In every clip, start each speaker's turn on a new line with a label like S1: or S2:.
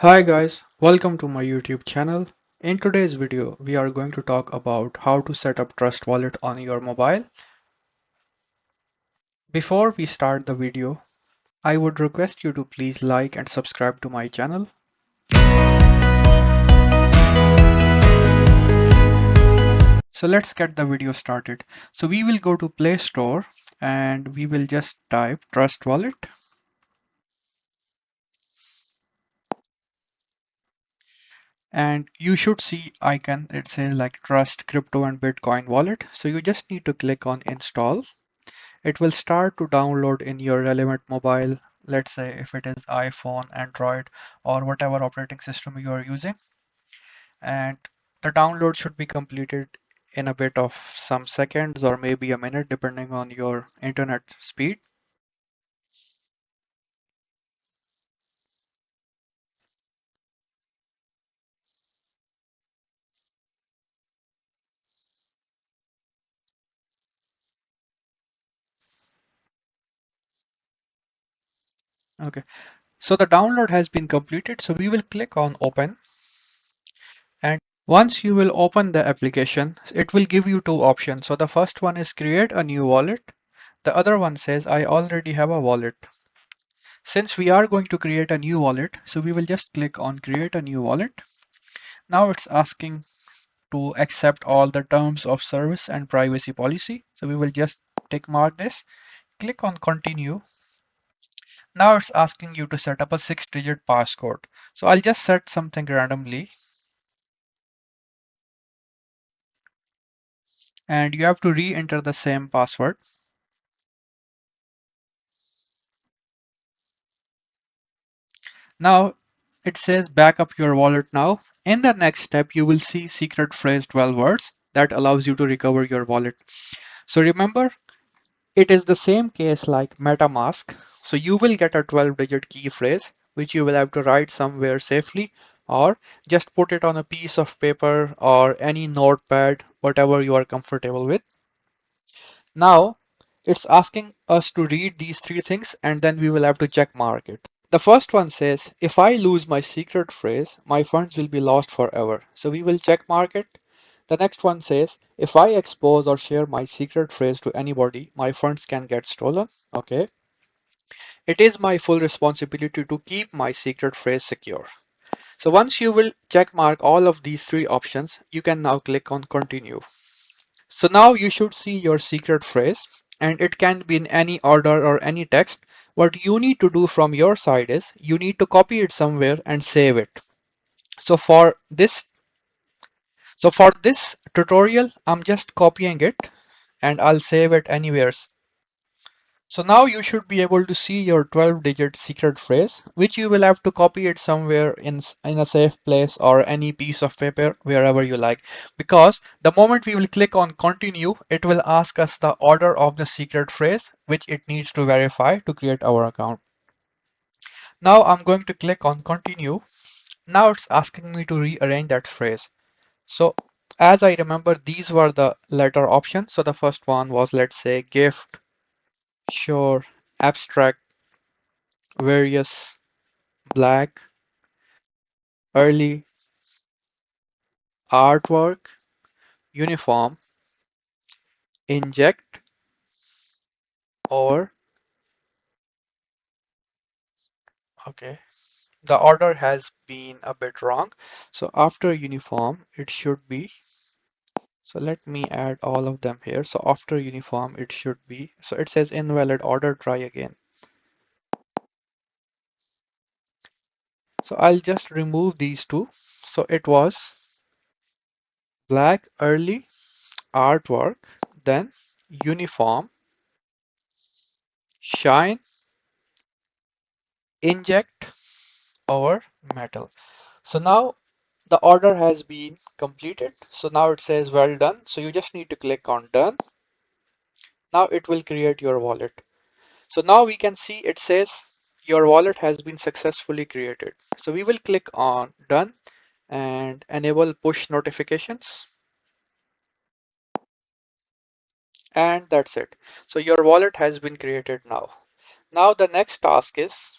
S1: Hi guys, welcome to my YouTube channel. In today's video, we are going to talk about how to set up Trust Wallet on your mobile. Before we start the video, I would request you to please like and subscribe to my channel. So let's get the video started. So we will go to Play Store and we will just type Trust Wallet. And you should see icon, it says like Trust Crypto and Bitcoin Wallet. So you just need to click on install. It will start to download in your relevant mobile. Let's say if it is iPhone, Android, or whatever operating system you are using. And the download should be completed in a bit of some seconds or maybe a minute, depending on your internet speed. Okay, so the download has been completed. So we will click on open. And once you will open the application, it will give you two options. So the first one is create a new wallet. The other one says I already have a wallet. Since we are going to create a new wallet, so we will just click on create a new wallet. Now it's asking to accept all the terms of service and privacy policy. So we will just tick mark this, click on continue. Now it's asking you to set up a 6-digit passcode. So I'll just set something randomly and you have to re-enter the same password. Now it says back up your wallet now. In the next step, you will see secret phrase 12 words that allows you to recover your wallet. So remember, it is the same case like MetaMask. So you will get a 12-digit key phrase, which you will have to write somewhere safely, or just put it on a piece of paper or any notepad, whatever you are comfortable with. Now, it's asking us to read these three things and then we will have to check mark it. The first one says, if I lose my secret phrase, my funds will be lost forever. So we will check mark it. The next one says, if I expose or share my secret phrase to anybody, my funds can get stolen. Okay. It is my full responsibility to keep my secret phrase secure. So once you will check mark all of these three options, you can now click on continue. So now you should see your secret phrase and it can be in any order or any text. What you need to do from your side is you need to copy it somewhere and save it. So for this, so for this tutorial, I'm just copying it and I'll save it anywhere. So now you should be able to see your 12-digit secret phrase, which you will have to copy it somewhere in a safe place or any piece of paper, wherever you like. Because the moment we will click on continue, it will ask us the order of the secret phrase, which it needs to verify to create our account. Now I'm going to click on continue. Now it's asking me to rearrange that phrase. So as I remember, these were the letter options. So the first one was, let's say, gift, sure, abstract, various, black, early, artwork, uniform, inject, or okay. The order has been a bit wrong. So after uniform, it should be. So let me add all of them here. So after uniform, it should be. So it says invalid order, try again. So I'll just remove these two. So it was black, early, artwork, then uniform, shine, inject, or metal. So now the order has been completed. So now it says well done. So you just need to click on done. Now it will create your wallet. So now we can see it says your wallet has been successfully created. So we will click on done and enable push notifications. And that's it. So your wallet has been created now. Now the next task is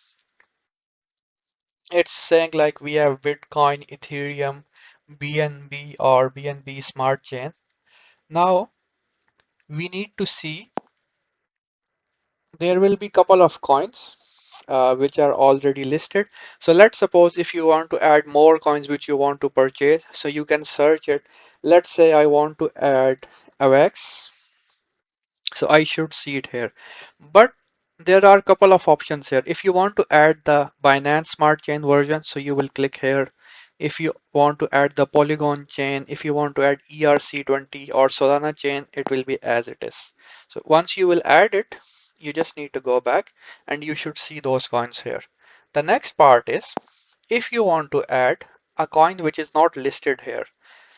S1: It's saying like we have Bitcoin, Ethereum, BNB or BNB Smart Chain. Now we need to see there will be couple of coins which are already listed. So let's suppose if you want to add more coins which you want to purchase, so you can search it. Let's say I want to add AVAX. So I should see it here. But there are a couple of options here. If you want to add the Binance Smart Chain version, so you will click here. If you want to add the Polygon chain, if you want to add ERC20 or Solana chain, it will be as it is. So once you will add it, you just need to go back and you should see those coins here. The next part is if you want to add a coin which is not listed here.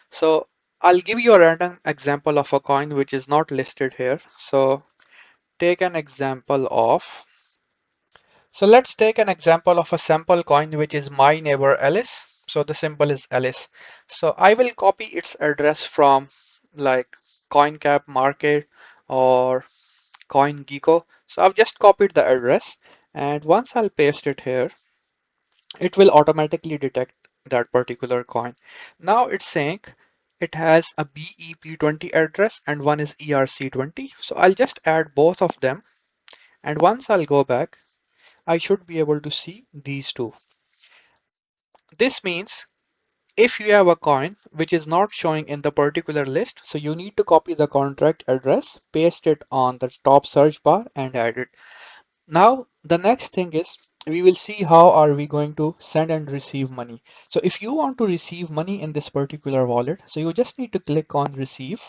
S1: So I'll give you a random example of a coin which is not listed here. So take an example of, so let's take an example of a sample coin which is my neighbor Alice. So the symbol is Alice. So I will copy its address from like CoinCap Market or CoinGecko. So I've just copied the address, and once I'll paste it here, it will automatically detect that particular coin. Now it's saying it has a BEP20 address and one is ERC20. So I'll just add both of them, and once I'll go back, I should be able to see these two. This means if you have a coin which is not showing in the particular list, so you need to copy the contract address, paste it on the top search bar and add it. Now, the next thing is we will see how are we going to send and receive money. So if you want to receive money in this particular wallet, so you just need to click on receive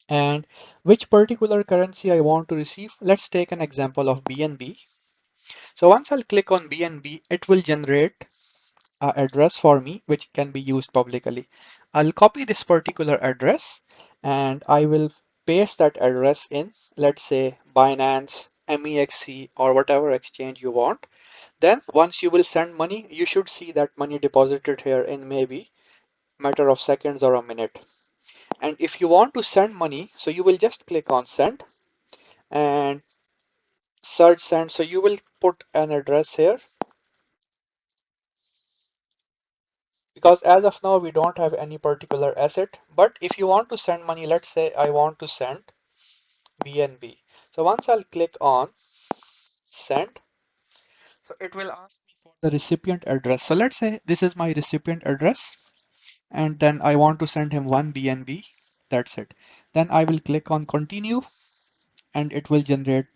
S1: and which particular currency I want to receive. Let's take an example of BNB. So once I'll click on BNB, it will generate an address for me, which can be used publicly. I'll copy this particular address and I will paste that address in, let's say Binance, MEXC, or whatever exchange you want. Then once you will send money, you should see that money deposited here in maybe matter of seconds or a minute. And if you want to send money, so you will just click on send and search send. So you will put an address here because as of now we don't have any particular asset. But if you want to send money, let's say I want to send BNB. So once I'll click on send, so it will ask me for the recipient address. So let's say this is my recipient address and then I want to send him one BNB. That's it. Then I will click on continue and it will generate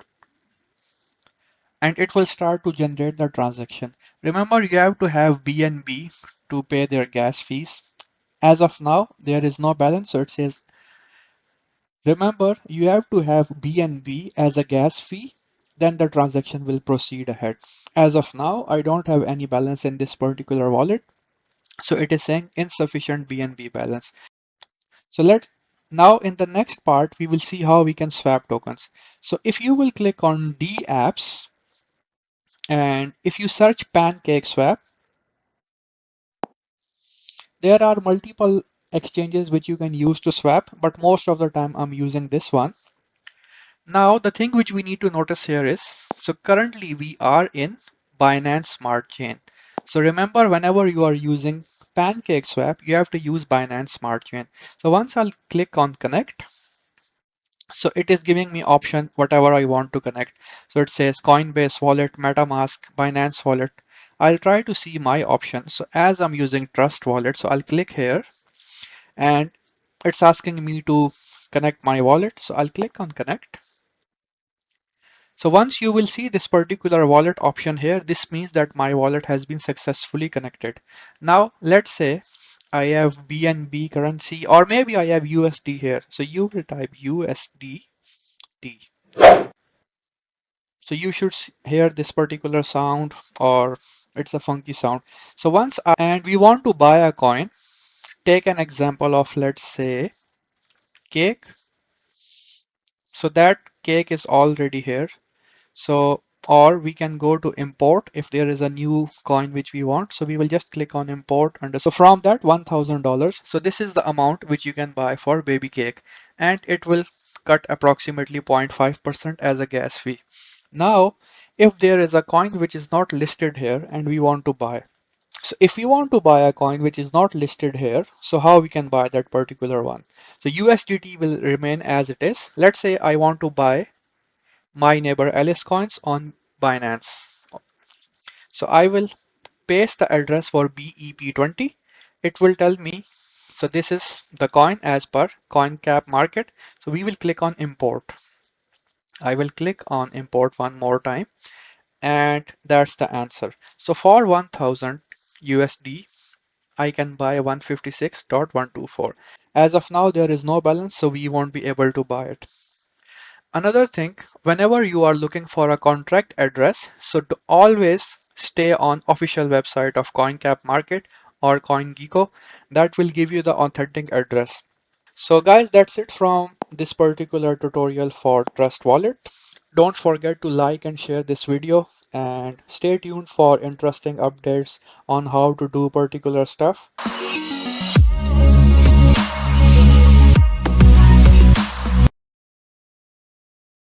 S1: and it will start to generate the transaction. Remember, you have to have BNB to pay their gas fees. As of now, there is no balance, so it says, remember, you have to have BNB as a gas fee, then the transaction will proceed ahead. As of now, I don't have any balance in this particular wallet, so it is saying insufficient BNB balance. So let's now in the next part, we will see how we can swap tokens. So if you will click on D apps and if you search PancakeSwap, there are multiple exchanges which you can use to swap, but most of the time I'm using this one. Now, the thing which we need to notice here is, so currently we are in Binance Smart Chain. So remember, whenever you are using PancakeSwap, you have to use Binance Smart Chain. So once I'll click on connect, so it is giving me option whatever I want to connect. So it says Coinbase wallet, MetaMask, Binance wallet. I'll try to see my option. So as I'm using Trust Wallet, so I'll click here and it's asking me to connect my wallet. So I'll click on connect. So once you will see this particular wallet option here, this means that my wallet has been successfully connected. Now, let's say I have BNB currency, or maybe I have USD here. So you will type USDT. So you should hear this particular sound or it's a funky sound. So once and we want to buy a coin, take an example of let's say cake. So that cake is already here. So, or we can go to import if there is a new coin which we want. So we will just click on import under. So from that $1,000. So this is the amount which you can buy for baby cake and it will cut approximately 0.5% as a gas fee. Now, if there is a coin which is not listed here and we want to buy. So if we want to buy a coin which is not listed here, so how we can buy that particular one? So USDT will remain as it is. Let's say I want to buy my neighbor Alice coins on Binance. So I will paste the address for BEP20. It will tell me, so this is the coin as per CoinCap market. So we will click on import. I will click on import one more time, and that's the answer. So for 1000 USD, I can buy 156.124. As of now, there is no balance, so we won't be able to buy it. Another thing, whenever you are looking for a contract address, so to always stay on official website of CoinCap Market or CoinGecko. That will give you the authentic address. So guys, that's it from this particular tutorial for Trust Wallet. Don't forget to like and share this video and stay tuned for interesting updates on how to do particular stuff.